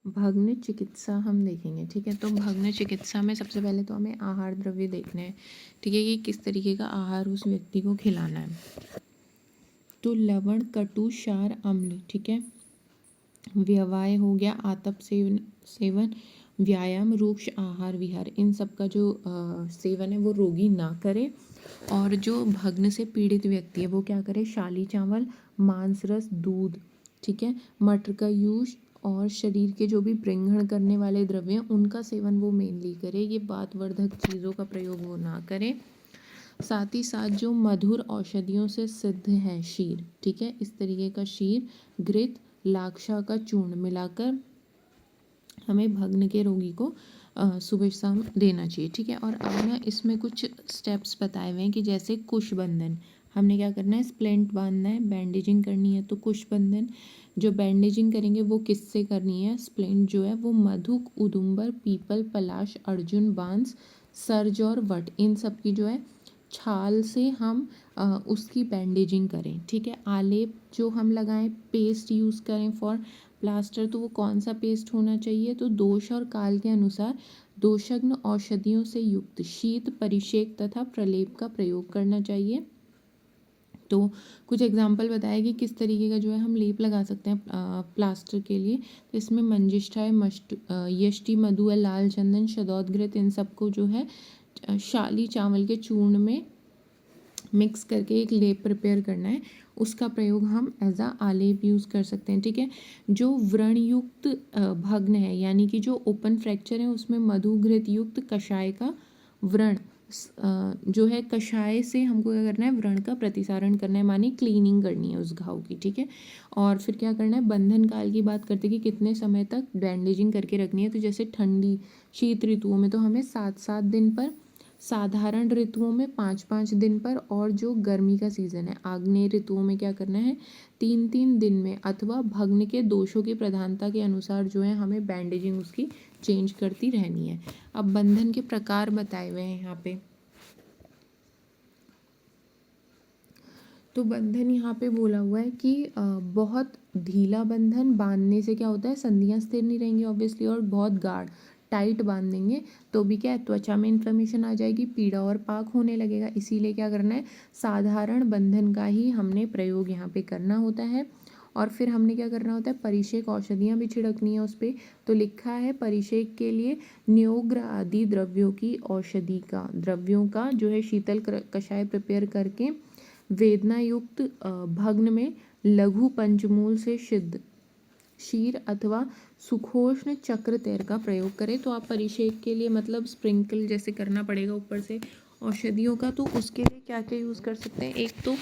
भग्न चिकित्सा हम देखेंगे। ठीक है, तो भग्न चिकित्सा में सबसे पहले तो हमें आहार द्रव्य देखने हैं। ठीक है, कि किस तरीके का आहार उस व्यक्ति को खिलाना है। तो लवण, कटु, क्षार, अम्ल। ठीक है, व्यवाय हो गया, आतप सेवन, व्यायाम, रूक्ष आहार विहार, इन सब का जो सेवन है वो रोगी ना करे। और जो भग्न से पीड़ित व्यक्ति है वो क्या करे, शाली चावल, मांस रस, दूध, ठीक है, मटर का यूज और शरीर के जो भी प्रेंगण करने वाले द्रव्य हैं उनका सेवन वो मेनली करे। ये वातवर्धक चीज़ों का प्रयोग वो ना करे। साथ ही साथ जो मधुर औषधियों से सिद्ध है शीर, ठीक है, इस तरीके का शीर, घृत, लाक्षा का चूर्ण मिलाकर हमें भग्न के रोगी को सुबह शाम देना चाहिए। ठीक है, और अब ना इसमें कुछ स्टेप्स बताए हुए हैं कि जैसे कुशबंधन, हमने क्या करना है, स्प्लेंट बांधना है, बैंडेजिंग करनी है। तो कुशबंधन जो बैंडेजिंग करेंगे वो किससे करनी है, स्प्लेंट जो है वो मधुक, उदुम्बर, पीपल, पलाश, अर्जुन, बांस, सर्ज और वट, इन सब की जो है छाल से हम उसकी बैंडेजिंग करें। ठीक है, आलेप जो हम लगाएं, पेस्ट यूज़ करें फॉर प्लास्टर, तो वो कौन सा पेस्ट होना चाहिए, तो दोष और काल के अनुसार दोषज्ञ औषधियों से युक्त शीत, परिषेक तथा प्रलेप का प्रयोग करना चाहिए। तो कुछ एग्जाम्पल बताया कि किस तरीके का जो है हम लेप लगा सकते हैं प्लास्टर के लिए। तो इसमें मंजिष्ठा है, यष्टि, मधु है, लाल चंदन, शतौत, इन सबको जो है शाली चावल के चूर्ण में मिक्स करके एक लेप प्रिपेयर करना है, उसका प्रयोग हम एज आ आलेप यूज़ कर सकते हैं। ठीक है, जो व्रण युक्त भग्न है यानी कि जो ओपन फ्रैक्चर है उसमें मधु घृत युक्त कषाय का व्रण जो है, कषाय से हमको क्या करना है, व्रण का प्रतिसारण करना है, मानी क्लीनिंग करनी है उस घाव की। ठीक है, और फिर क्या करना है, बंधन काल की बात करते कि कितने समय तक बैंडेजिंग करके रखनी है। तो जैसे ठंडी शीत ऋतुओं में तो हमें 7-7 दिन पर, साधारण ऋतुओं में 5-5 दिन पर, और जो गर्मी का सीज़न है आग्नेय ऋतुओं में क्या करना है, 3-3 दिन में, अथवा भग्न के दोषों की प्रधानता के अनुसार जो है हमें बैंडेजिंग उसकी चेंज करती रहनी है। अब बंधन के प्रकार बताए हुए हैं यहाँ पे। तो बंधन यहाँ पे बोला हुआ है कि बहुत ढीला बंधन बांधने से क्या होता है, संधियाँ स्थिर नहीं रहेंगी ऑब्वियसली, और बहुत गाढ़ टाइट बांध देंगे तो भी क्या है, त्वचा में इन्फ्लेमेशन आ जाएगी, पीड़ा और पाक होने लगेगा। इसीलिए क्या करना है, साधारण बंधन का ही हमने प्रयोग यहाँ पे करना होता है। और फिर हमने क्या करना होता है, परिषेक औषधियाँ भी छिड़कनी है उस पर। तो लिखा है परिषेक के लिए न्योग्र आदि द्रव्यों का जो है शीतल कषाय प्रिपेयर करके वेदना युक्त भग्न में लघु पंचमूल से सिद्ध शीर अथवा सुखोष्ण चक्र तैर का प्रयोग करें। तो आप परिषेक के लिए मतलब स्प्रिंकल जैसे करना पड़ेगा ऊपर से औषधियों का, तो उसके लिए क्या क्या यूज़ कर सकते हैं, एक तो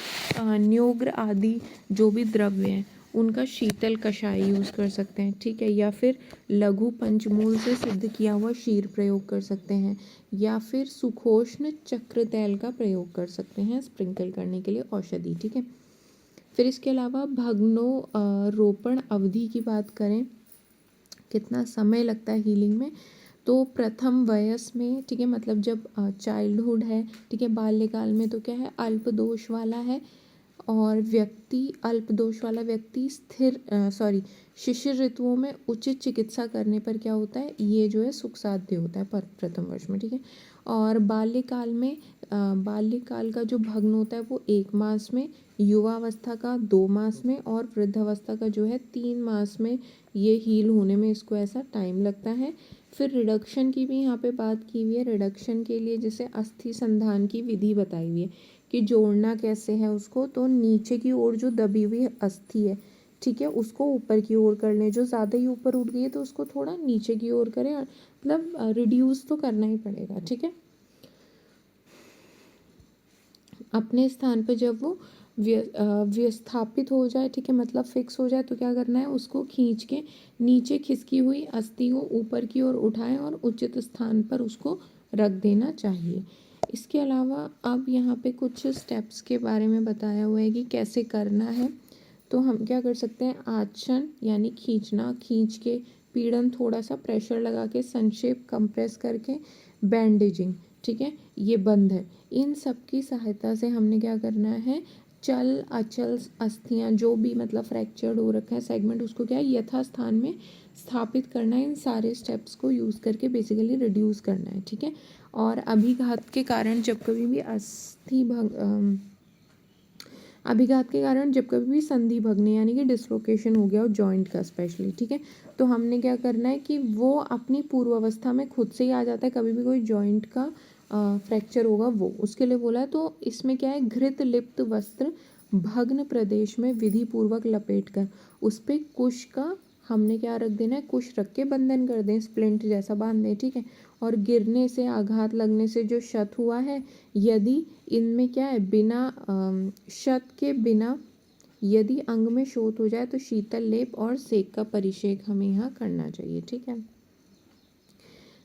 न्योग्र आदि जो भी द्रव्य हैं उनका शीतल कषाय यूज़ कर सकते हैं। ठीक है, या फिर लघु पंचमूल से सिद्ध किया हुआ शीर प्रयोग कर सकते हैं, या फिर सुखोष्ण चक्र तैल का प्रयोग कर सकते हैं स्प्रिंकल करने के लिए औषधि। ठीक है, फिर इसके अलावा भग्नोरोपण अवधि की बात करें, कितना समय लगता है हीलिंग में, तो प्रथम वयस में, ठीक है, मतलब जब चाइल्डहुड है, ठीक है, बाल्यकाल में तो क्या है, अल्प दोष वाला है, और अल्प दोष वाला व्यक्ति शिशिर ऋतुओं में उचित चिकित्सा करने पर क्या होता है, ये जो है सुख साध्य होता है प्रथम वर्ष में। ठीक है, और बाल्यकाल का जो भग्न होता है वो 1 मास में, युवावस्था का 2 मास में, और वृद्धावस्था का जो है 3 मास में ये हील होने में इसको ऐसा टाइम लगता है। फिर रिडक्शन की भी यहाँ पे बात की हुई है। रिडक्शन के लिए जैसे अस्थि संधान की विधि बताई हुई है कि जोड़ना कैसे है उसको, तो नीचे की ओर जो दबी हुई अस्थि है, ठीक है, उसको ऊपर की ओर कर लें। जो ज़्यादा ही ऊपर उठ गई है तो उसको थोड़ा नीचे की ओर करें, मतलब रिड्यूस तो करना ही पड़ेगा। ठीक है, अपने स्थान पर जब वो व्यस्थापित हो जाए, ठीक है, मतलब फिक्स हो जाए, तो क्या करना है, उसको खींच के नीचे खिसकी हुई अस्थि को ऊपर की ओर उठाएं और उचित स्थान पर उसको रख देना चाहिए। इसके अलावा अब यहाँ पे कुछ स्टेप्स के बारे में बताया हुआ है कि कैसे करना है। तो हम क्या कर सकते हैं, आचन यानी खींचना, खींच के पीड़न, थोड़ा सा प्रेशर लगा के, संक्षेप कंप्रेस करके, बैंडेजिंग, ठीक है, ये बंद है, इन सब की सहायता से हमने क्या करना है, चल अचल अस्थियां जो भी मतलब फ्रैक्चर्ड हो रखा है सेगमेंट, उसको क्या है यथास्थान में स्थापित करना है। इन सारे स्टेप्स को यूज़ करके बेसिकली रिड्यूस करना है, ठीक है। और अभिघात के कारण जब कभी भी अभिघात के कारण जब कभी भी संधि भंगने यानी कि डिसलोकेशन हो गया हो जॉइंट का स्पेशली, ठीक है, तो हमने क्या करना है कि वो अपनी पूर्वावस्था में खुद से ही आ जाता है। कभी भी कोई जॉइंट का फ्रैक्चर होगा वो उसके लिए बोला है। तो इसमें क्या है, घृत लिप्त वस्त्र भग्न प्रदेश में विधि पूर्वक लपेट कर उस पर कुश का हमने क्या रख देना है, कुश रख के बंधन कर दें, स्प्लिंट जैसा बांध दें, ठीक है। और गिरने से आघात लगने से जो क्षत हुआ है, यदि इनमें क्या है बिना क्षत के बिना यदि अंग में शोथ हो जाए तो शीतल लेप और सेक का परिषेक हमें यहाँ करना चाहिए, ठीक है।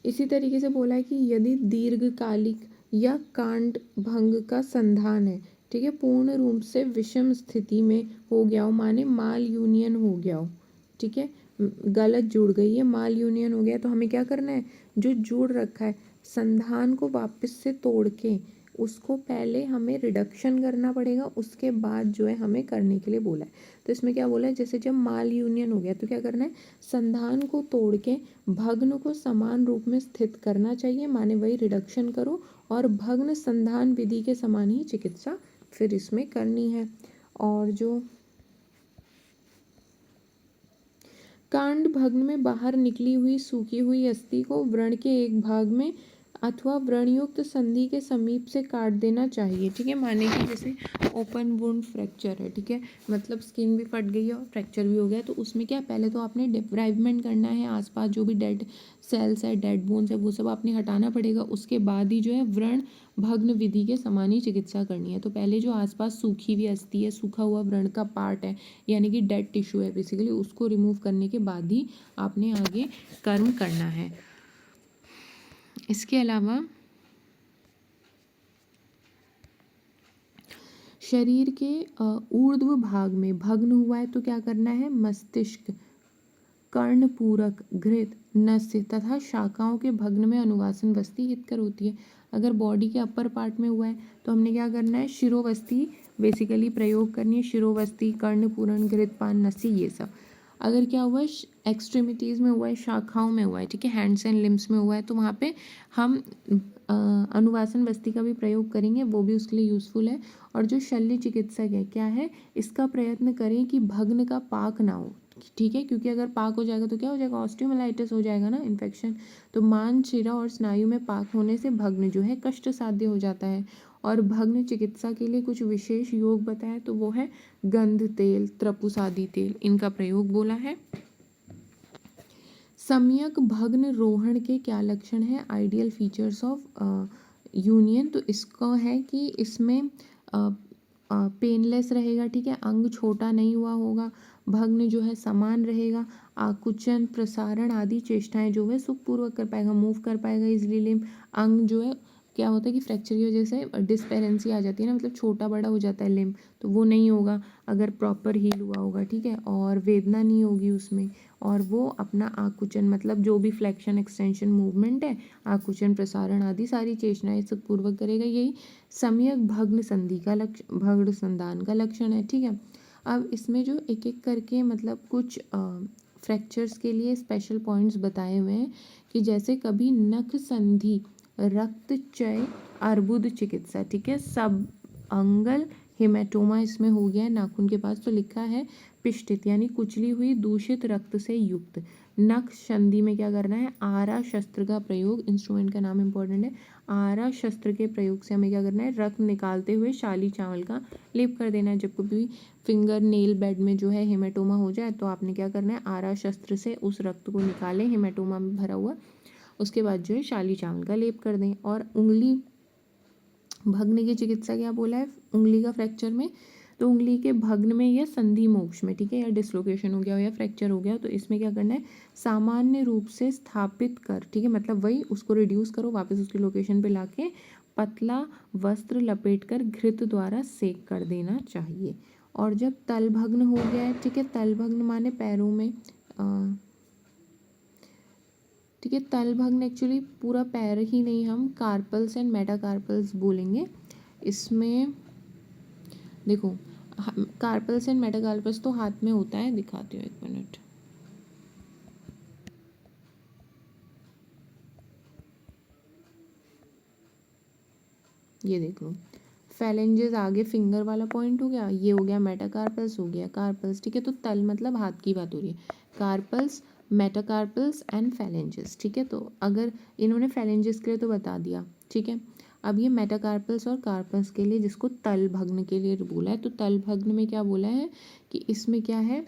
इसी तरीके से बोला है कि यदि दीर्घकालिक या कांड भंग का संधान है, ठीक है, पूर्ण रूप से विषम स्थिति में हो गया हो, माने माल यूनियन हो गया हो, ठीक है, गलत जुड़ गई है, माल यूनियन हो गया, तो हमें क्या करना है, जो जुड़ रखा है संधान को वापस से तोड़ के उसको पहले हमें रिडक्शन करना पड़ेगा, उसके बाद जो है हमें करने के लिए बोला है। तो इसमें क्या बोला है, जैसे जब माल यूनियन हो गया तो क्या करना है, संधान को तोड़ के भग्न को समान रूप में स्थित करना चाहिए, माने वही रिडक्शन करो, और भग्न संधान विधि के समान ही चिकित्सा फिर इसमें करनी है। और जो कांड भग्न में बाहर निकली हुई सूखी हुई अस्थि को व्रण के एक भाग में अथवा व्रणयुक्त संधि के समीप से काट देना चाहिए, ठीक है। माने कि जैसे ओपन वुंड फ्रैक्चर है, ठीक है, मतलब स्किन भी फट गई है और फ्रैक्चर भी हो गया, तो उसमें क्या पहले तो आपने डिब्राइवमेंट करना है, आसपास जो भी डेड सेल्स है डेड बोन्स है वो सब आपने हटाना पड़ेगा। उसके बाद ही जो है व्रण भग्न विधि के समान ही चिकित्सा करनी है। तो पहले जो आसपास सूखी हुई अस्थि है, सूखा हुआ व्रण का पार्ट है यानी कि डेड टिश्यू है बेसिकली, उसको रिमूव करने के बाद ही आपने आगे कर्म करना है। इसके अलावा शरीर के ऊर्ध्व भाग में भग्न हुआ है तो क्या करना है, मस्तिष्क कर्णपूरक घृत नस्य तथा शाखाओं के भग्न में अनुवासन वस्ती हितकर होती है। अगर बॉडी के अपर पार्ट में हुआ है तो हमने क्या करना है, शिरोवस्ती बेसिकली प्रयोग करनी है, शिरोवस्ती कर्णपूरण घृत पान नस्य ये सब। अगर क्या हुआ है, एक्सट्रीमिटीज़ में हुआ है, शाखाओं में हुआ है, ठीक है, हैंड्स एंड लिम्स में हुआ है, तो वहाँ पे हम अनुवासन वस्ती का भी प्रयोग करेंगे, वो भी उसके लिए यूज़फुल है। और जो शल्य चिकित्सक है क्या है, इसका प्रयत्न करें कि भग्न का पाक ना हो, ठीक है, क्योंकि अगर पाक हो जाएगा तो क्या हो जाएगा, ऑस्टियोमाइलाइटिस हो जाएगा ना, इन्फेक्शन। तो मान शिरा और स्नायु में पाक होने से भग्न जो है कष्ट साध्य हो जाता है। और भग्न चिकित्सा के लिए कुछ विशेष योग बताए तो वो है गंध तेल, त्रपुसादी तेल, इनका प्रयोग बोला है। सम्यक भग्न रोहण के क्या लक्षण है, आइडियल फीचर्स ऑफ यूनियन, तो इसका है कि इसमें पेनलेस रहेगा, ठीक है, अंग छोटा नहीं हुआ होगा, भग्न जो है समान रहेगा, आकुचन प्रसारण आदि चेष्टाएं जो है सुखपूर्वक कर पाएगा, मूव कर पाएगा इजली लिम्ब। अंग जो है क्या होता है कि फ्रैक्चर की वजह से डिस्पेरेंसी आ जाती है ना, मतलब छोटा बड़ा हो जाता है लिम्ब, तो वो नहीं होगा अगर प्रॉपर हील हुआ होगा, ठीक है, और वेदना नहीं होगी उसमें, और वो अपना आकुचन मतलब जो भी फ्लेक्शन एक्सटेंशन मूवमेंट है, आकुचन प्रसारण आदि सारी चेष्टाएं सुखपूर्वक करेगा। यही सम्यक भग्न संधि का लक्षण, भग्न संधान का लक्षण है, ठीक है। अब इसमें जो एक एक करके मतलब कुछ फ्रैक्चर्स के लिए स्पेशल पॉइंट्स बताए हुए हैं कि जैसे कभी नख संधि रक्तचय अर्बुद चिकित्सा, ठीक है, सब अंगल हेमेटोमा इसमें हो गया है नाखून के पास, तो लिखा है पिष्टित यानी कुचली हुई दूषित रक्त से युक्त। नख संधि में क्या करना है, आरा शस्त्र का प्रयोग, इंस्ट्रूमेंट का नाम इंपॉर्टेंट है, आरा शस्त्र के प्रयोग से हमें क्या करना है, रक्त निकालते हुए शाली चावल का लेप कर देना है। जब कभी फिंगर नेल बेड में जो है हेमेटोमा हो जाए तो आपने क्या करना है, आरा शस्त्र से उस रक्त को निकालें हेमेटोमा में भरा हुआ, उसके बाद जो है शाली चावल का लेप कर दें। और उंगली भग्न की चिकित्सा क्या बोला है, उंगली का फ्रैक्चर में, तो उंगली के भग्न में या संधि मोक्ष में, ठीक है, या डिसलोकेशन हो गया हो या फ्रैक्चर हो गया हो, तो इसमें क्या करना है, सामान्य रूप से स्थापित कर, ठीक है, मतलब वही उसको रिड्यूस करो, वापस उसकी लोकेशन पे लाके पतला वस्त्र लपेट कर घृत द्वारा सेक कर देना चाहिए। और जब तलभग्न हो गया है, ठीक है, तलभग्न माने पैरों में ठीक है, तलभग्न एक्चुअली पूरा पैर ही नहीं, हम कार्पल्स एंड मेटाकार्पल्स बोलेंगे। इसमें देखो कार्पल्स एंड मेटाकार्पल्स तो हाथ में होता है, दिखाती हूँ 1 मिनट। ये देख लो, फैलेंजेस आगे फिंगर वाला पॉइंट हो गया, ये हो गया मेटाकार्पल्स, हो गया कार्पल्स, ठीक है। तो तल मतलब हाथ की बात हो रही है, कार्पल्स, मेटाकार्पल्स एंड फैलेंजेस, ठीक है। तो अगर इन्होंने फैलेंजेस के लिए तो बता दिया, ठीक है। अब ये मेटाकार्पल्स और कार्पल्स के लिए, जिसको तल भग्न के लिए बोला है, तो तल भग्न में क्या बोला है कि इसमें क्या है,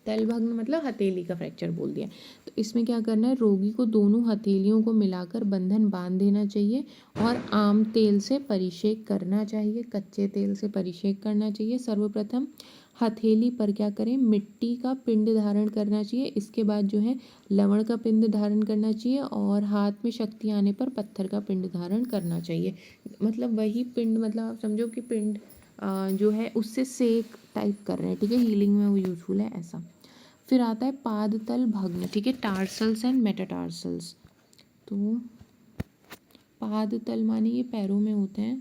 तल भग्न मतलब हथेली का फ्रैक्चर बोल दिया। तो इसमें क्या करना है, रोगी को दोनों हथेलियों को मिलाकर बंधन बांध देना चाहिए और आम तेल से परिषेक करना चाहिए, कच्चे तेल से परिषेक करना चाहिए। सर्वप्रथम हथेली पर क्या करें, मिट्टी का पिंड धारण करना चाहिए, इसके बाद जो है लवण का पिंड धारण करना चाहिए और हाथ में शक्ति आने पर पत्थर का पिंड धारण करना चाहिए। मतलब वही पिंड, मतलब आप समझो कि पिंड जो है उससे सेक टाइप कर रहे हैं, ठीक है, हीलिंग में वो यूजफुल है ऐसा। फिर आता है पाद तल भग्न, ठीक है, टार्सल्स एंड मेटाटार्सल्स। तो पाद तल माने ये पैरों में होते हैं,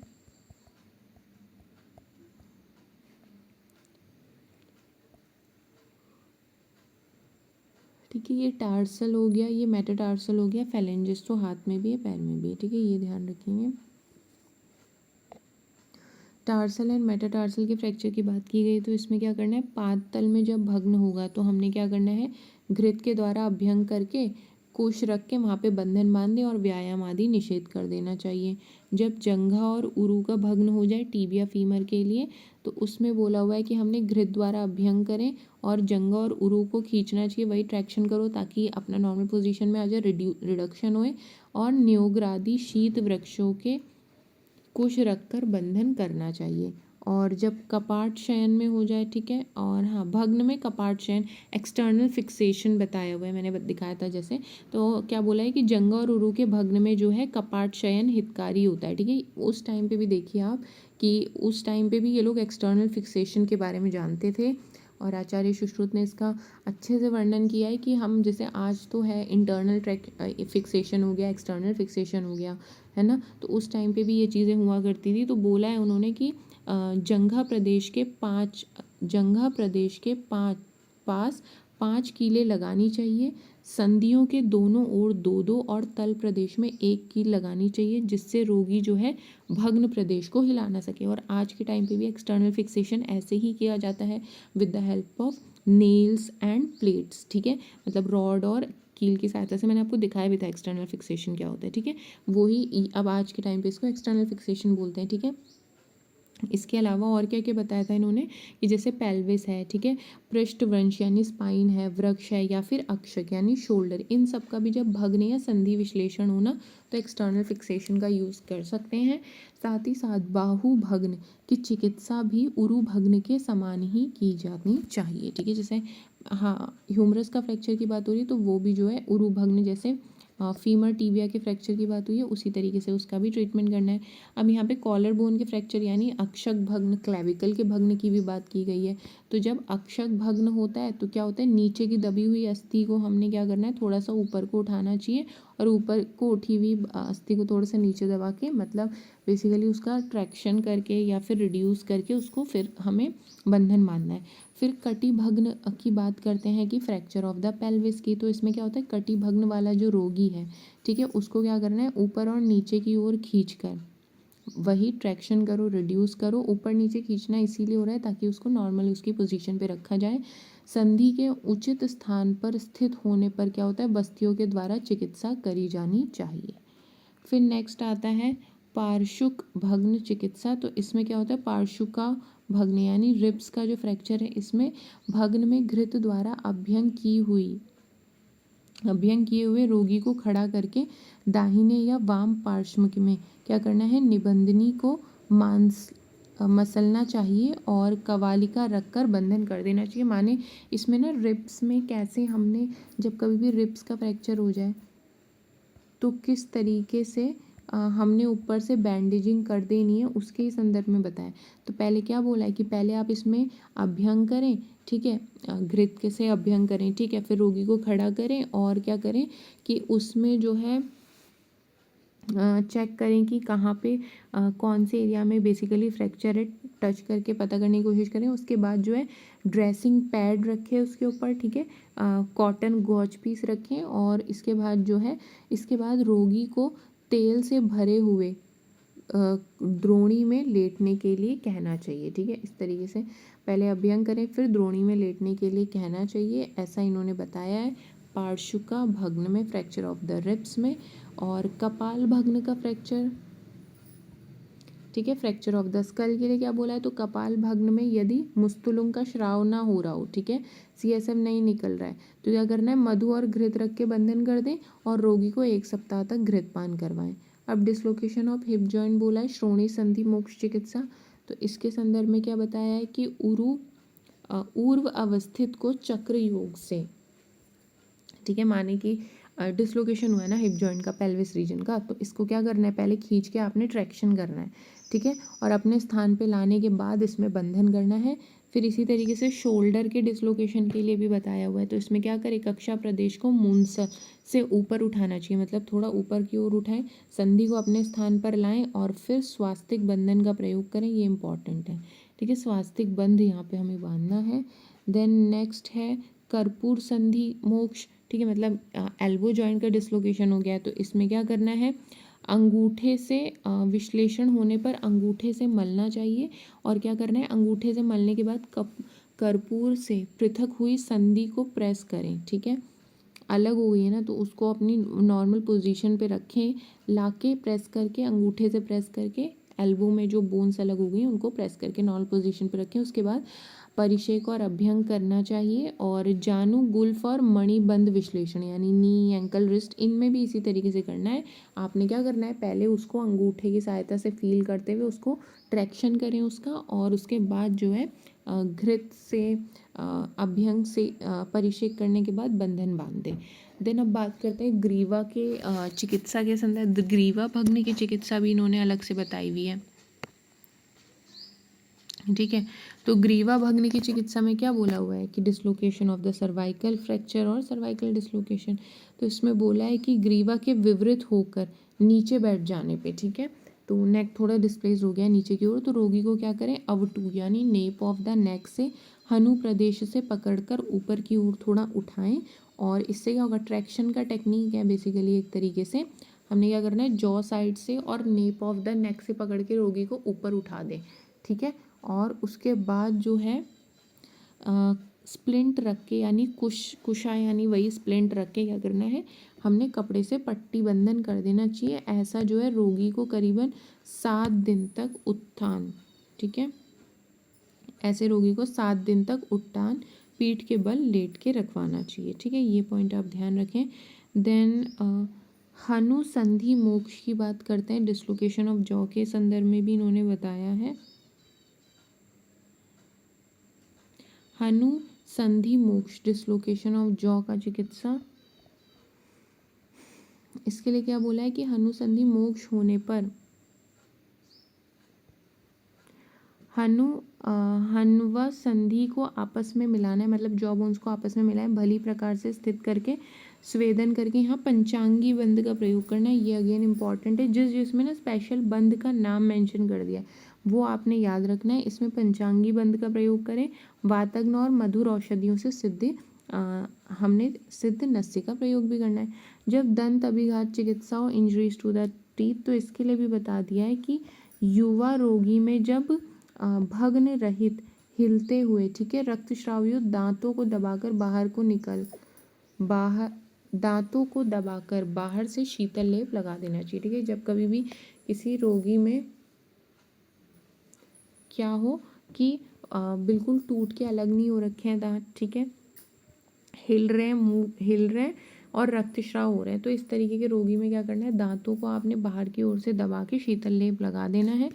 ठीक है। ये टार्सल हो गया, ये मेटाटार्सल हो गया, फैलेंजेस तो हाथ में भी है पैर में भी है, ठीक है, ये ध्यान रखेंगे। टार्सल एंड मेटाटार्सल के फ्रैक्चर की बात की गई, तो इसमें क्या करना है, पाद तल में जब भग्न होगा तो हमने क्या करना है, घृत के द्वारा अभ्यंग करके कुश रख के वहाँ पे बंधन बांध दें और व्यायाम आदि निषेध कर देना चाहिए। जब जंघा और उरु का भग्न हो जाए टिबिया फीमर के लिए, तो उसमें बोला हुआ है कि हमने घृत द्वारा अभ्यंग करें और जंघा और उरु को खींचना चाहिए, वही ट्रैक्शन करो ताकि अपना नॉर्मल पोजीशन में आ जाए, रिडक्शन होए। और न्योग्रादि शीत वृक्षों के कुश रखकर बंधन करना चाहिए। और जब कपाट शयन में हो जाए, ठीक है, और हाँ भग्न में कपाट शयन एक्सटर्नल फिक्सेशन बताया हुआ है, मैंने दिखाया था जैसे। तो क्या बोला है कि जंघा और उरु के भग्न में जो है कपाट शयन हितकारी होता है, ठीक है। उस टाइम पे भी देखिए आप कि उस टाइम पे भी ये लोग एक्सटर्नल फिक्सेशन के बारे में जानते थे और आचार्य सुश्रुत ने इसका अच्छे से वर्णन किया है कि हम जैसे आज तो है इंटरनल ट्रैक फिक्सेशन हो गया, एक्सटर्नल फिक्सेशन हो गया, है ना। तो उस टाइम पे भी ये चीज़ें हुआ करती थी। तो बोला है उन्होंने कि जंघा प्रदेश के पास 5 कीलें लगानी चाहिए, संधियों के दोनों ओर 2-2 और तल प्रदेश में 1 कील लगानी चाहिए, जिससे रोगी जो है भग्न प्रदेश को हिला ना सके। और आज के टाइम पे भी एक्सटर्नल फिक्सेशन ऐसे ही किया जाता है with the help of nails and plates, ठीक है, मतलब रॉड और कील की सहायता से। मैंने आपको दिखाया भी था एक्सटर्नल फिक्सेशन क्या होता है, ठीक है। वही अब आज के टाइम पे इसको एक्सटर्नल फिक्सेशन बोलते हैं, ठीक है। इसके अलावा और क्या क्या बताया था इन्होंने कि जैसे पेल्विस है, ठीक है, पृष्ठवंश यानी स्पाइन है, वृक्ष है या फिर अक्षक यानी शोल्डर, इन सब का भी जब भग्न या संधि विश्लेषण होना तो एक्सटर्नल फिक्सेशन का यूज़ कर सकते हैं। साथ ही साथ बाहु भग्न की चिकित्सा भी उरु भग्न के समान ही की जानी चाहिए, ठीक है। जैसे हाँ ह्यूमरस का फ्रैक्चर की बात हो रही है तो वो भी जो है उरु भग्न, जैसे फीमर टीबिया के फ्रैक्चर की बात हुई है उसी तरीके से उसका भी ट्रीटमेंट करना है। अब यहाँ पे कॉलर बोन के फ्रैक्चर यानी अक्षक भग्न, क्लेविकल के भग्न की भी बात की गई है। तो जब अक्षक भग्न होता है तो क्या होता है, नीचे की दबी हुई अस्थि को हमने क्या करना है, थोड़ा सा ऊपर को उठाना चाहिए और ऊपर को उठी हुई अस्थि को थोड़ा सा नीचे दबा के, मतलब बेसिकली उसका ट्रैक्शन करके या फिर रिड्यूस करके उसको फिर हमें बंधन बांधना है। फिर कटी भग्न की बात करते हैं कि फ्रैक्चर ऑफ द पेल्विस की, तो इसमें क्या होता है, कटी भग्न वाला जो रोगी है, ठीक है, उसको क्या करना है, ऊपर और नीचे की ओर खींच कर वही ट्रैक्शन करो, रिड्यूस करो। ऊपर नीचे खींचना इसीलिए हो रहा है ताकि उसको नॉर्मल उसकी पोजीशन पे रखा जाए। संधि के उचित स्थान पर स्थित होने पर क्या होता है, बस्तियों के द्वारा चिकित्सा करी जानी चाहिए। फिर नेक्स्ट आता है पार्श्विक भग्न चिकित्सा। तो इसमें क्या होता है, पार्श्विका भग्न यानी रिब्स का जो फ्रैक्चर है, इसमें भग्न में घृत द्वारा अभ्यंग किए हुए रोगी को खड़ा करके दाहिने या वाम पार्श्व में क्या करना है, निबंधनी को मसलना चाहिए और कवालिका रखकर बंधन कर देना चाहिए। माने इसमें ना रिब्स में कैसे हमने, जब कभी भी रिब्स का फ्रैक्चर हो जाए तो किस तरीके से हमने ऊपर से बैंडेजिंग कर देनी है उसके ही संदर्भ में बताया। तो पहले क्या बोला है कि पहले आप इसमें अभ्यंग करें, ठीक है, घृत के से अभ्यंग करें, ठीक है, फिर रोगी को खड़ा करें और क्या करें कि उसमें जो है चेक करें कि कहाँ पे कौन से एरिया में बेसिकली फ्रैक्चर है, टच करके पता करने की कोशिश करें। उसके बाद जो है ड्रेसिंग पैड रखें उसके ऊपर, ठीक है, कॉटन गॉज पीस रखें, और इसके बाद जो है इसके बाद रोगी को तेल से भरे हुए द्रोणी में लेटने के लिए कहना चाहिए, ठीक है। इस तरीके से पहले अभ्यंग करें, फिर द्रोणी में लेटने के लिए कहना चाहिए, ऐसा इन्होंने बताया है। पार्श्विका भग्न में, फ्रैक्चर ऑफ द रिब्स में, और कपाल भग्न का फ्रैक्चर, ठीक है, फ्रैक्चर ऑफ द स्कल के लिए क्या बोला है, तो कपाल भग्न में यदि मुस्तुलुंग का श्राव ना हो रहा हो, ठीक है, CSF नहीं निकल रहा है, तो क्या करना है, मधु और घृत रख के बंधन कर दें और रोगी को 1 सप्ताह तक घृत पान करवाएं। अब डिसलोकेशन ऑफ हिप जॉइंट बोला है, श्रोणी संधि मोक्ष चिकित्सा, तो इसके संदर्भ में क्या बताया है कि ऊर्व अवस्थित को चक्र योग से, ठीक है, माने कि डिसलोकेशन हुआ है ना हिप जॉइंट का, पेल्विस रीजन का, तो इसको क्या करना है, पहले खींच के आपने ट्रैक्शन करना है, ठीक है, और अपने स्थान पे लाने के बाद इसमें बंधन करना है। फिर इसी तरीके से शोल्डर के डिसलोकेशन के लिए भी बताया हुआ है, तो इसमें क्या करें, कक्षा प्रदेश को मूंछ से ऊपर उठाना चाहिए, मतलब थोड़ा ऊपर की ओर उठाएं, संधि को अपने स्थान पर लाएं और फिर स्वास्तिक बंधन का प्रयोग करें, ये इंपॉर्टेंट है, ठीक है, स्वास्तिक बंध यहाँ पे हमें बांधना है। देन नेक्स्ट है कर्पूर संधि मोक्ष, ठीक है, मतलब एल्बो जॉइंट का डिसलोकेशन हो गया है, तो इसमें क्या करना है, अंगूठे से विश्लेषण होने पर अंगूठे से मलना चाहिए, और क्या करना है, अंगूठे से मलने के बाद कर्पूर से पृथक हुई संधि को प्रेस करें, ठीक है, अलग हो गई है ना, तो उसको अपनी नॉर्मल पोजीशन पे रखें, लाके प्रेस करके, अंगूठे से प्रेस करके एल्बो में जो बोन्स अलग हो गई हैं उनको प्रेस करके नॉर्मल पोजीशन पे रखें। उसके बाद परिषेक और अभ्यंग करना चाहिए, और जानू गुल्फ और मणिबंध विश्लेषण यानी नी, एंकल, रिस्ट, इनमें भी इसी तरीके से करना है। आपने क्या करना है, पहले उसको अंगूठे की सहायता से फील करते हुए उसको ट्रैक्शन करें उसका, और उसके बाद जो है घृत से अभ्यंग से परिषेक करने के बाद बंधन बांध दें। देन अब बात करते हैं ग्रीवा के चिकित्सा के संदर्भ, ग्रीवा भग्न की चिकित्सा भी इन्होंने अलग से बताई हुई है, ठीक है। तो ग्रीवा भग्न की चिकित्सा में क्या बोला हुआ है कि dislocation of the cervical fracture और सर्वाइकल डिसलोकेशन, तो इसमें बोला है कि ग्रीवा के विवृत होकर नीचे बैठ जाने पे, ठीक है, तो नेक थोड़ा डिस्प्लेस हो गया नीचे की ओर, तो रोगी को क्या करें, अवटू यानी नेप ऑफ द नेक से हनु प्रदेश से पकड़कर ऊपर की ओर थोड़ा उठाएं, और इससे क्या होगा, ट्रैक्शन का टेक्निक है बेसिकली एक तरीके से। हमने क्या करना है, जॉ साइड से और नेप ऑफ द नेक से पकड़ के रोगी को ऊपर उठा दें, ठीक है, और उसके बाद जो है स्प्लिंट रख के, यानी कुशा यानी वही स्प्लिंट रख के क्या करना है, हमने कपड़े से पट्टी बंधन कर देना चाहिए। ऐसा जो है रोगी को करीबन 7 दिन तक उत्थान, ठीक है, ऐसे रोगी को 7 दिन तक उत्थान पीठ के बल लेट के रखवाना चाहिए, ठीक है, ये पॉइंट आप ध्यान रखें। देन हनु संधि मोक्ष की बात करते हैं, डिसलोकेशन ऑफ जॉ के संदर्भ में भी इन्होंने बताया है। हनु संधि मोक्ष, डिसलोकेशन ऑफ जॉ का चिकित्सा, इसके लिए क्या बोला है कि हनु संधि मोक्ष होने पर हनवा संधि को आपस में मिलाना है, मतलब जॉ बोन्स को आपस में मिलाएं, भली प्रकार से स्थित करके स्वेदन करके यहाँ पंचांगी बंध का प्रयोग करना है, ये अगेन इंपॉर्टेंट है। जिसमें ना स्पेशल बंध का नाम मेंशन कर दिया वो आपने याद रखना है, इसमें पंचांगी बंध का प्रयोग करें। वातग्न और मधुर औषधियों से हमने सिद्ध नस्य का प्रयोग भी करना है। जब दंत अभिघात चिकित्सा और इंजरीज टू द टीथ, तो इसके लिए भी बता दिया है कि युवा रोगी में जब भग्न रहित हिलते हुए, ठीक है, रक्तस्रावयुक्त दांतों को दबाकर बाहर से शीतल लेप लगा देना चाहिए, ठीक है। जब कभी भी किसी रोगी में क्या हो कि बिल्कुल टूट के अलग नहीं हो रखे हैं दांत, ठीक है, हिल रहे हैं, मुंह हिल रहे हैं और रक्तस्राव हो रहे हैं, तो इस तरीके के रोगी में क्या करना है, दांतों को आपने बाहर की ओर से दबा के शीतल लेप लगा देना है।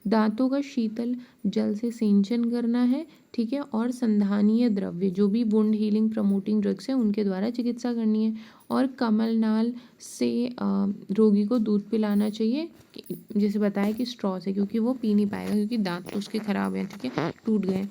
दांतों का शीतल जल से सिंचन करना है, ठीक है, और संधानीय द्रव्य जो भी वुंड हीलिंग प्रमोटिंग ड्रग्स है उनके द्वारा चिकित्सा करनी है। और कमल नाल से रोगी को दूध पिलाना चाहिए, जैसे बताया कि स्ट्रॉ से, क्योंकि वो पी नहीं पाएगा क्योंकि दांत तो उसके खराब हैं, ठीक है, टूट गए।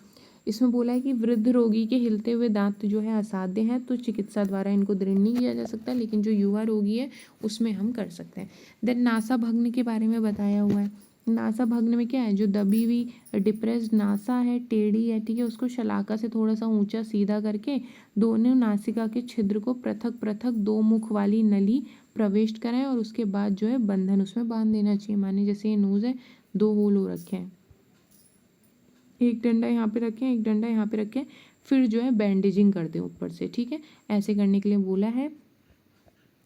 इसमें बोला है कि वृद्ध रोगी के हिलते हुए दांत जो है असाध्य हैं, तो चिकित्सा द्वारा इनको दृढ़ नहीं किया जा सकता, लेकिन जो युवा रोगी है उसमें हम कर सकते हैं। देन नासा भग्न के बारे में बताया हुआ है। नासा भग्न में क्या है, जो दबी हुई डिप्रेस्ड नासा है, टेढ़ी है, ठीक है, उसको शलाका से थोड़ा सा ऊंचा सीधा करके दोनों नासिका के छिद्र को पृथक पृथक दो मुख वाली नली प्रविष्ट कराएं और उसके बाद जो है बंधन उसमें बांध देना चाहिए। माने जैसे ये नोज है, दो होल हो रखे हैं, एक डंडा यहाँ पे रखें, एक डंडा यहाँ पे रखें, फिर जो है बैंडेजिंग कर दें ऊपर से, ठीक है। ऐसे करने के लिए बोला है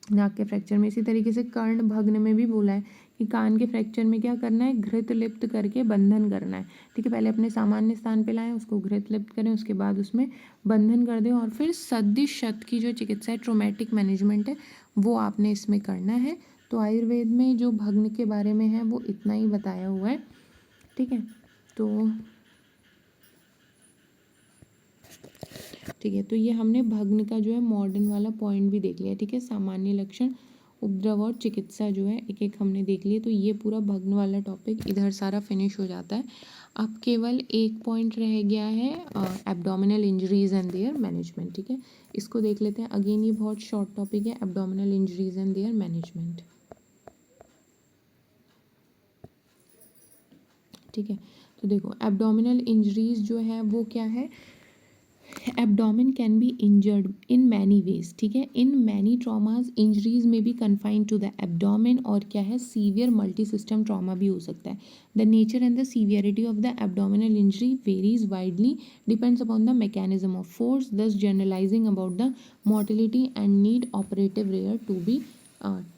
नाक के फ्रैक्चर में। इसी तरीके से कर्ण भग्न में भी बोला है कि कान के फ्रैक्चर में क्या करना है, घृत लिप्त करके बंधन करना है, ठीक है। पहले अपने सामान्य स्थान पे लाएं, उसको घृत लिप्त करें, उसके बाद उसमें बंधन कर दें और फिर सद्य शत की जो चिकित्सा है, ट्रोमेटिक मैनेजमेंट है, वो आपने इसमें करना है। तो आयुर्वेद में जो भग्न के बारे में है वो इतना ही बताया हुआ है, ठीक है। ठीक है, तो ये हमने भग्न का जो है मॉडर्न वाला पॉइंट भी देख लिया, ठीक है। सामान्य लक्षण, उपद्रव और चिकित्सा जो है एक एक हमने देख लिए। तो ये पूरा भग्न वाला टॉपिक इधर सारा फिनिश हो जाता है। अब केवल एक पॉइंट रह गया है, abdominal injuries and there management, ठीक है। इसको देख लेते हैं। अगेन ये बहुत शॉर्ट टॉपिक है, abdominal injuries and there management, ठीक है। तो देखो एब्डोमिनल इंजरीज जो है वो क्या है, abdomen can be injured in many ways, ठीक है। इन मैनी ट्रॉमाज इंजरीज में be confined to the abdomen, और क्या है, सीवियर मल्टी सिस्टम ट्रॉमा भी हो सकता है। The nature and the severity of the abdominal injury varies widely, depends upon the mechanism of force, thus generalizing about the mortality and need operative rare to be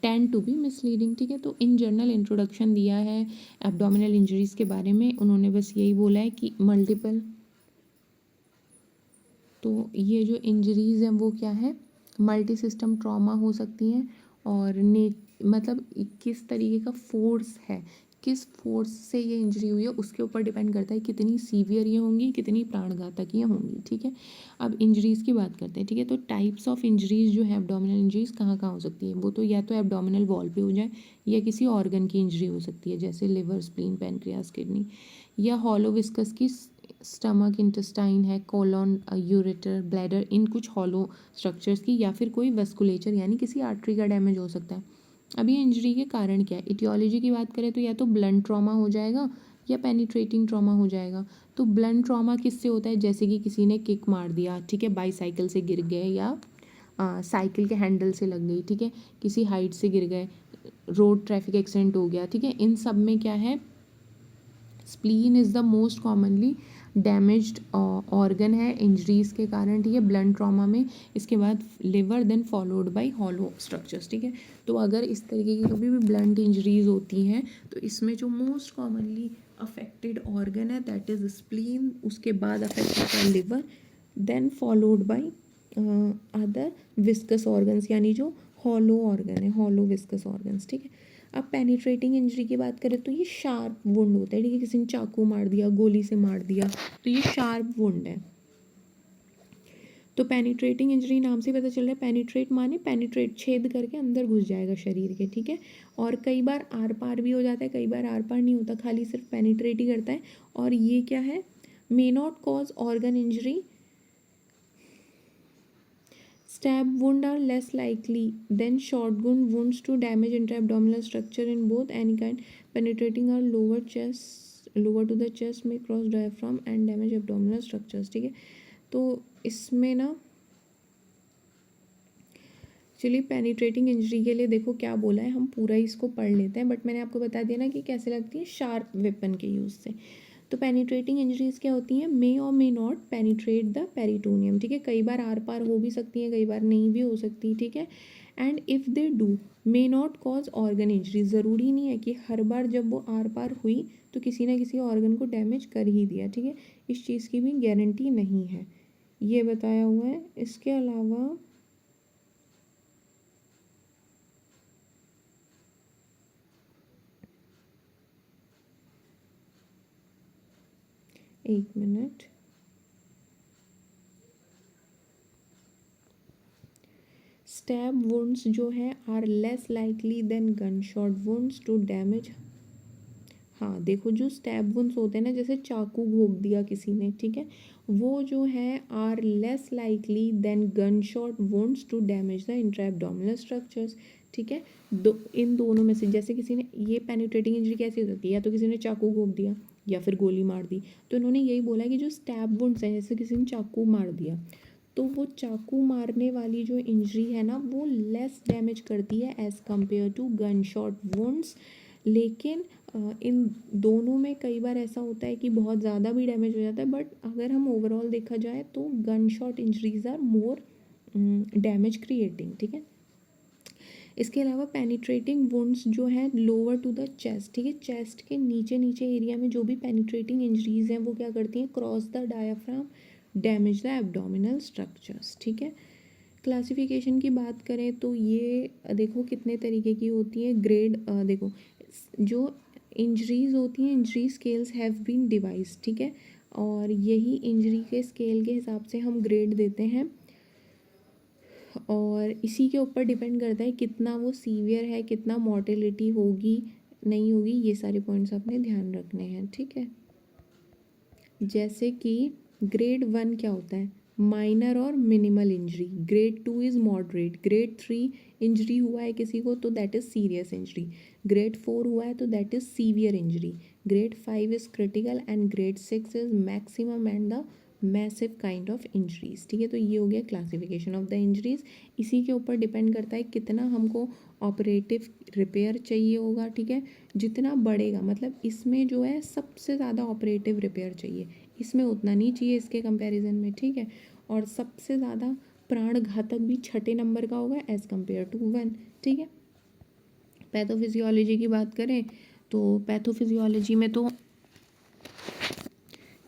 tend to be misleading, ठीक है। तो in general introduction दिया है abdominal injuries के बारे में। उन्होंने बस यही बोला है कि मल्टीपल, तो ये जो इंजरीज़ हैं वो क्या है, मल्टी सिस्टम ट्रॉमा हो सकती हैं, और मतलब किस तरीके का फोर्स है, किस फोर्स से ये इंजरी हुई है उसके ऊपर डिपेंड करता है कितनी सीवियर ये होंगी, कितनी प्राणघातक ये होंगी, ठीक है। अब इंजरीज़ की बात करते हैं, ठीक है। तो टाइप्स ऑफ इंजरीज़ जो है एब्डोमिनल इंजरीज़ कहाँ कहाँ हो सकती है, वो तो या तो एब्डोमिनल वॉल पे हो जाए, या किसी ऑर्गन की इंजरी हो सकती है, जैसे लिवर, स्प्लीन, पैनक्रियाज, किडनी, या हॉलो विस्कस की स्टमक, इंटेस्टाइन है, कोलन, यूरेटर, ब्लैडर, इन कुछ हॉलो स्ट्रक्चर्स की, या फिर कोई वेस्कुलेचर यानी किसी आर्टरी का डैमेज हो सकता है। अब ये इंजरी के कारण क्या है, इटियोलॉजी की बात करें तो या तो ब्लंट ट्रॉमा हो जाएगा या पेनिट्रेटिंग ट्रॉमा हो जाएगा। तो ब्लंट ट्रॉमा किससे होता है, जैसे कि किसी ने किक मार दिया, ठीक है, बाईसाइकिल से गिर गए, या साइकिल के हैंडल से लग गई, ठीक है, किसी हाइट से गिर गए, रोड ट्रैफिक एक्सीडेंट हो गया, ठीक है। इन सब में क्या है, spleen is the most commonly damaged organ है इंजरीज के कारण, ठीक है, ब्लंट ट्रॉमा में। इसके बाद liver, then followed by hollow structures, ठीक है। तो अगर इस तरीके की कभी भी ब्लंट इंजरीज होती हैं तो इसमें जो मोस्ट कॉमनली अफेक्टेड ऑर्गन है दैट इज स्प्लीन, उसके बाद अफेक्ट होता है liver, then followed by other viscus organs, यानी जो हॉलो ऑर्गन है, हॉलो विस्कस ऑर्गन्स, ठीक है। अब पेनिट्रेटिंग इंजरी की बात करें तो ये शार्प वुंड होता है, ठीक है, किसी ने चाकू मार दिया, गोली से मार दिया, तो ये शार्प वुंड है। तो पेनिट्रेटिंग इंजरी नाम से पता चल रहा है, पेनिट्रेट माने पेनिट्रेट, छेद करके अंदर घुस जाएगा शरीर के, ठीक है। और कई बार आर पार भी हो जाता है, कई बार आर पार नहीं होता, खाली सिर्फ पेनिट्रेट ही करता है। और ये क्या है, may not cause organ injury, stab wound are less likely than shotgun wounds to damage intra-abdominal structure in both any kind. Penetrating or lower to the chest may cross diaphragm and damage abdominal structures, ठीक है। तो इसमें ना चलिए penetrating injury के लिए देखो क्या बोला है, हम पूरा ही इसको पढ़ लेते हैं, बट मैंने आपको बता दिया ना कि कैसे लगती है, शार्प वेपन के यूज़ से। तो पेनिट्रेटिंग इंजरीज क्या होती हैं, मे और may not penetrate the peritoneum, ठीक है, कई बार आर पार हो भी सकती हैं, कई बार नहीं भी हो सकती, ठीक है। And if they do may not cause organ injury, ज़रूरी नहीं है कि हर बार जब वो आर पार हुई तो किसी ना किसी ऑर्गन को डैमेज कर ही दिया, ठीक है, इस चीज़ की भी गारंटी नहीं है, ये बताया हुआ है। इसके अलावा एक मिनट, स्टैब वुंड्स जो है are less likely than gunshot wounds to damage हाँ देखो, जो स्टैब वुंड्स होते हैं ना, जैसे चाकू घोंप दिया किसी ने, ठीक है, वो जो है are less likely than gunshot wounds to damage the intra abdominal structures. ठीक है, इन दोनों में से जैसे किसी ने, ये पेनिट्रेटिंग इंजरी कैसी हो सकती है, या तो किसी ने चाकू घोंप दिया या फिर गोली मार दी। तो इन्होंने यही बोला कि जो स्टैब वुंड्स हैं, जैसे किसी ने चाकू मार दिया, तो वो चाकू मारने वाली जो इंजरी है ना, वो लेस डैमेज करती है as compare to gun shot wounds. लेकिन इन दोनों में कई बार ऐसा होता है कि बहुत ज़्यादा भी डैमेज हो जाता है, बट अगर हम ओवरऑल देखा जाए तो gunshot injuries are more damage creating. ठीक है, इसके अलावा पेनिट्रेटिंग वुंड्स जो है लोअर टू द चेस्ट, ठीक है, चेस्ट के नीचे नीचे एरिया में जो भी पेनिट्रेटिंग इंजरीज हैं वो क्या करती हैं, cross the diaphragm damage the abdominal structures. ठीक है, क्लासिफिकेशन की बात करें तो ये देखो कितने तरीके की होती है ग्रेड। देखो, जो इंजरीज होती हैं, injury scales have been device, ठीक है, और यही इंजरी के स्केल के हिसाब से हम ग्रेड देते हैं, और इसी के ऊपर डिपेंड करता है कितना वो सीवियर है, कितना मॉर्टेलिटी होगी नहीं होगी, ये सारे पॉइंट्स आपने ध्यान रखने हैं। ठीक है, जैसे कि ग्रेड 1 क्या होता है, माइनर और minimal injury. Grade 2 is moderate. Grade 3 injury हुआ है किसी को तो that is serious injury. Grade 4 हुआ है तो that is severe injury. Grade 5 is critical and grade 6 is maximum and the massive kind of injuries. ठीक है, तो ये हो गया क्लासिफिकेशन ऑफ द इंजरीज। इसी के ऊपर डिपेंड करता है कितना हमको ऑपरेटिव रिपेयर चाहिए होगा। ठीक है, जितना बढ़ेगा, मतलब इसमें जो है सबसे ज़्यादा ऑपरेटिव रिपेयर चाहिए, इसमें उतना नहीं चाहिए इसके कंपैरिजन में। ठीक है, और सबसे ज़्यादा प्राण घातक भी छठे नंबर का होगा एज़ कम्पेयर टू 1। ठीक है, पैथोफिजियोलॉजी की बात करें तो पैथोफिजियोलॉजी में तो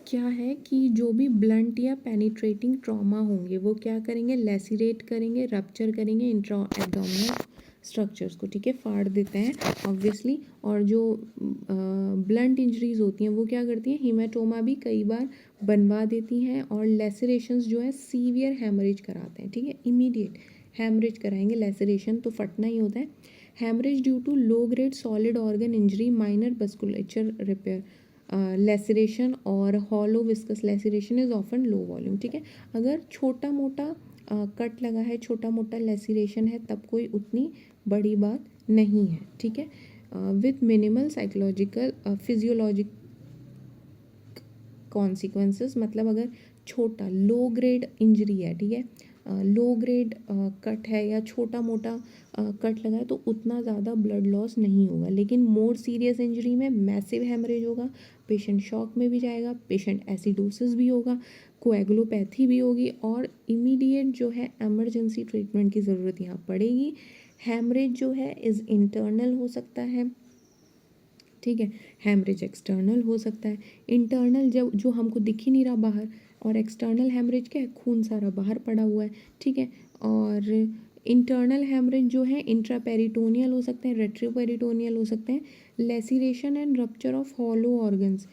क्या है कि जो भी ब्लंट या पेनिट्रेटिंग ट्रॉमा होंगे वो क्या करेंगे, लेसिरेट करेंगे, रप्चर करेंगे इंट्रा एब्डोमिनल स्ट्रक्चर्स को। ठीक है, फाड़ देते हैं ऑब्वियसली। और जो ब्लंट इंजरीज होती हैं वो क्या करती हैं, हीमेटोमा भी कई बार बनवा देती हैं, और लेसरेशंस जो है सीवियर हैमरेज कराते हैं। ठीक है, इमीडिएट हैमरेज कराएंगे, लेसरेशन तो फटना ही होता है। Haemorrhage due to low grade solid organ injury, minor musculature repair, laceration और hollow viscus laceration is often low volume. ठीक है, अगर छोटा मोटा कट लगा है, छोटा मोटा लेसरेशन है, तब कोई उतनी बड़ी बात नहीं है। ठीक है, with minimal psychological physiologic consequences, मतलब अगर छोटा लो ग्रेड इंजरी है, ठीक है, लो ग्रेड कट है या छोटा मोटा कट लगा है, तो उतना ज़्यादा ब्लड लॉस नहीं होगा। लेकिन मोर सीरियस इंजरी में मैसिव हेमरेज होगा, पेशेंट शॉक में भी जाएगा, पेशेंट एसिडोसिस भी होगा, कोएगुलोपैथी भी होगी, और इमीडिएट जो है इमरजेंसी ट्रीटमेंट की ज़रूरत यहाँ पड़ेगी। हेमरेज जो है इज़ इंटरनल हो सकता है, ठीक है, हेमरेज एक्सटर्नल हो सकता है। इंटरनल जब जो हमको दिख ही नहीं रहा बाहर, और एक्सटर्नल हेमरेज क्या है, खून सारा बाहर पड़ा हुआ है। ठीक है, और इंटरनल हेमरेज जो है इंट्रापेरिटोनियल हो सकते हैं, रेट्रोपेरिटोनियल हो सकते हैं। Laceration and rupture of hollow organs,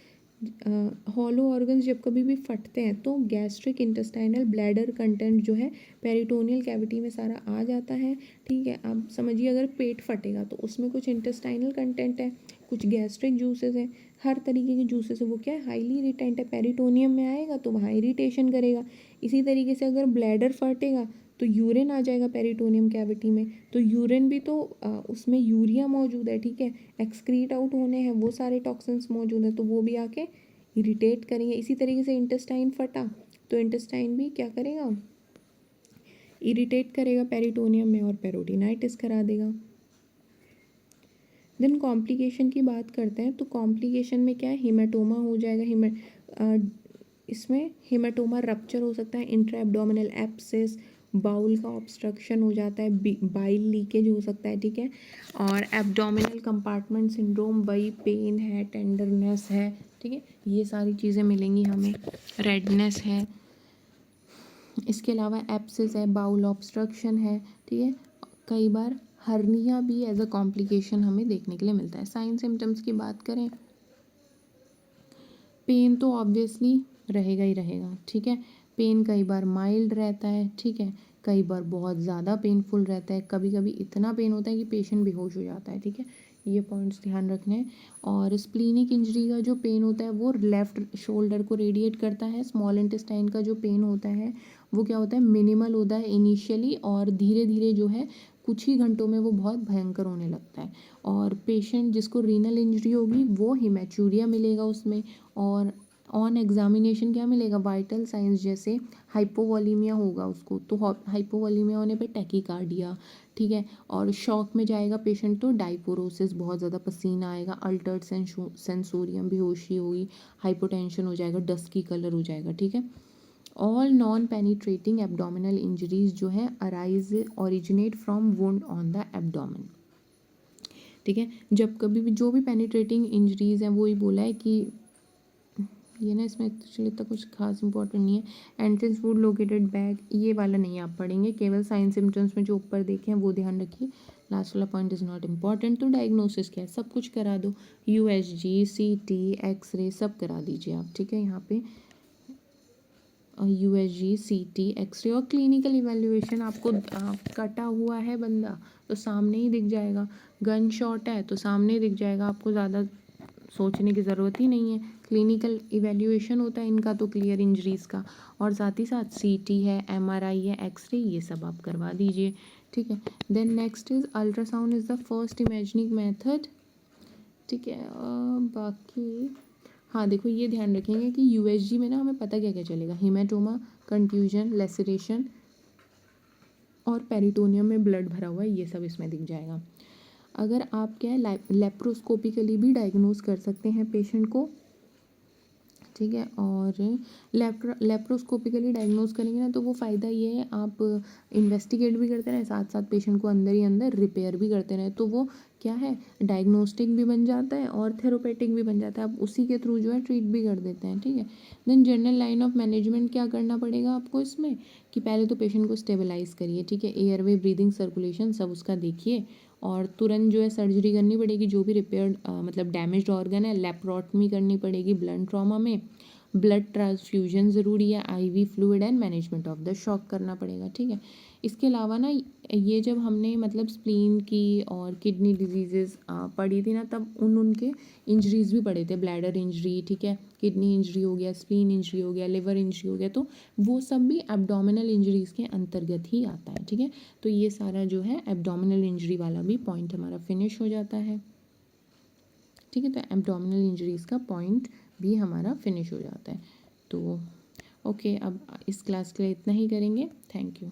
hollow organs जब कभी भी फटते हैं तो गैस्ट्रिक इंटेस्टाइनल ब्लैडर कंटेंट जो है पेरिटोनियल कैविटी में सारा आ जाता है। ठीक है, आप समझिए अगर पेट फटेगा तो उसमें कुछ इंटेस्टाइनल कंटेंट है, कुछ गैस्ट्रिक जूसेस हैं, हर तरीके के जूसेस है, वो क्या है, हाईली इरिटेंट है, पेरिटोनियम में आएगा तो वहाँ इरिटेशन करेगा। इसी तरीके से अगर ब्लैडर फटेगा तो यूरिन आ जाएगा पेरिटोनियम कैविटी में, तो यूरिन भी तो उसमें यूरिया मौजूद है, ठीक है, एक्सक्रीट आउट होने हैं, वो सारे टॉक्सिन्स मौजूद हैं, तो वो भी आके इरिटेट करेंगे। इसी तरीके से इंटेस्टाइन फटा तो इंटेस्टाइन भी क्या करेगा, इरिटेट करेगा पेरिटोनियम में, और पेरोटिनाइटिस करा देगा। देन कॉम्प्लिकेशन की बात करते हैं तो कॉम्प्लिकेशन में क्या है, हीमेटोमा हो जाएगा, इसमें हीमेटोमा रप्चर हो सकता है, इंट्रा एब्डोमिनल एब्सेस, बाउल का ऑब्स्ट्रक्शन हो जाता है, बाइल लीकेज हो सकता है। ठीक है, और एब्डोमिनल कंपार्टमेंट सिंड्रोम, वही पेन है, टेंडरनेस है, ठीक है, ये सारी चीज़ें मिलेंगी हमें, रेडनेस है। इसके अलावा एब्सेस है, बाउल ऑब्स्ट्रक्शन है, ठीक है, कई बार हर्निया भी एज अ कॉम्प्लिकेशन हमें देखने के लिए मिलता है। साइन सिम्टम्स की बात करें, पेन तो ऑब्वियसली रहेगा ही रहेगा। ठीक है, पेन कई बार माइल्ड रहता है, ठीक है, कई बार बहुत ज़्यादा पेनफुल रहता है, कभी कभी इतना पेन होता है कि पेशेंट बेहोश हो जाता है। ठीक है, ये पॉइंट्स ध्यान रखने हैं। और स्प्लीनिक इंजरी का जो पेन होता है वो लेफ़्ट शोल्डर को रेडिएट करता है। स्मॉल इंटेस्टाइन का जो पेन होता है वो क्या होता है, मिनिमल होता है इनिशियली, और धीरे धीरे जो है कुछ ही घंटों में वो बहुत भयंकर होने लगता है। और पेशेंट जिसको रीनल इंजरी होगी वो हिमेचूरिया मिलेगा उसमें। और ऑन एग्जामिनेशन क्या मिलेगा, वाइटल साइंस जैसे हाइपोवॉलीमिया होगा उसको, तो हाइपोवॉलीमिया होने पे टैकीकार्डिया। ठीक है, और शॉक में जाएगा पेशेंट तो डाइपोरोसिस, बहुत ज़्यादा पसीना आएगा, अल्टर्ड सेंसोरियम, बेहोशी होगी, हाइपोटेंशन हो जाएगा, डस्की कलर हो जाएगा। ठीक है, all non penetrating abdominal injuries जो है arise originate from wound on the abdomen. ठीक है, जब कभी भी जो भी पेनिट्रेटिंग इंजरीज हैं वो ही बोला है कि ये ना, इसमें एक्चुअली इतना कुछ खास इंपॉर्टेंट नहीं है। एंट्रेंस वुड लोकेटेड बैक, ये वाला नहीं आप पढ़ेंगे, केवल साइन सिम्टम्स में जो ऊपर देखे हैं वो ध्यान रखिए। लास्ट वाला पॉइंट इज़ नॉट इम्पॉर्टेंट। तो डायग्नोसिस क्या है, सब कुछ करा दो, USG, CT, एक्सरे सब करा दीजिए आप। ठीक है, यहाँ पे USG, CT, एक्सरे और क्लिनिकल इवेल्युएशन आपको कटा हुआ है बंदा तो सामने ही दिख जाएगा, गन शॉट है तो सामने ही दिख जाएगा, आपको ज़्यादा सोचने की ज़रूरत ही नहीं है। क्लिनिकल इवेल्युएशन होता है इनका तो क्लियर इंजरीज़ का, और साथ ही साथ CT है, MRI है, एक्सरे, ये सब आप करवा दीजिए। ठीक है, then next is ultrasound is the first imagining method. ठीक है, बाकी हाँ देखो ये ध्यान रखेंगे कि USG में ना हमें पता क्या क्या चलेगा, हीमेटोमा, कंट्यूजन, लेसरेशन और पेरिटोनियम में ब्लड भरा हुआ है, ये सब इसमें दिख जाएगा। अगर आप क्या है लेप्रोस्कोपिकली भी डायग्नोज कर सकते हैं पेशेंट को। ठीक है, और लेप्रोस्कोपिकली डायग्नोज करेंगे ना तो वो फ़ायदा ये है, आप इन्वेस्टिगेट भी करते रहें, साथ साथ पेशेंट को अंदर ही अंदर रिपेयर भी करते रहें, तो वो क्या है, डायग्नोस्टिक भी बन जाता है और थेरोपेटिक भी बन जाता है, आप उसी के थ्रू जो है ट्रीट भी कर देते हैं। ठीक है, then general line of management क्या करना पड़ेगा आपको इसमें, कि पहले तो पेशेंट को स्टेबलाइज करिए। ठीक है, एयरवे, ब्रीदिंग, सर्कुलेशन सब उसका देखिए, और तुरंत जो है सर्जरी करनी पड़ेगी, जो भी रिपेयर्ड मतलब डैमेज्ड ऑर्गन है, लेप्रोटमी करनी पड़ेगी ब्लड ट्रॉमा में, ब्लड ट्रांसफ्यूजन ज़रूरी है, IV fluid and management of the shock करना पड़ेगा। ठीक है, इसके अलावा ना ये जब हमने मतलब स्प्लीन की और किडनी डिजीज़ेस पढ़ी थी ना, तब उनके इंजरीज भी पढ़े थे, ब्लैडर इंजरी, ठीक है, किडनी इंजरी हो गया, स्प्लीन इंजरी हो गया, लिवर इंजरी हो गया, तो वो सब भी एब्डोमिनल इंजरीज के अंतर्गत ही आता है। ठीक है, तो ये सारा जो है एब्डोमिनल इंजरी वाला भी पॉइंट हमारा फिनिश हो जाता है। ठीक है, तो एब्डोमिनल इंजरीज का पॉइंट भी हमारा फिनिश हो जाता है। तो ओके, अब इस क्लास के लिए इतना ही करेंगे। Thank you.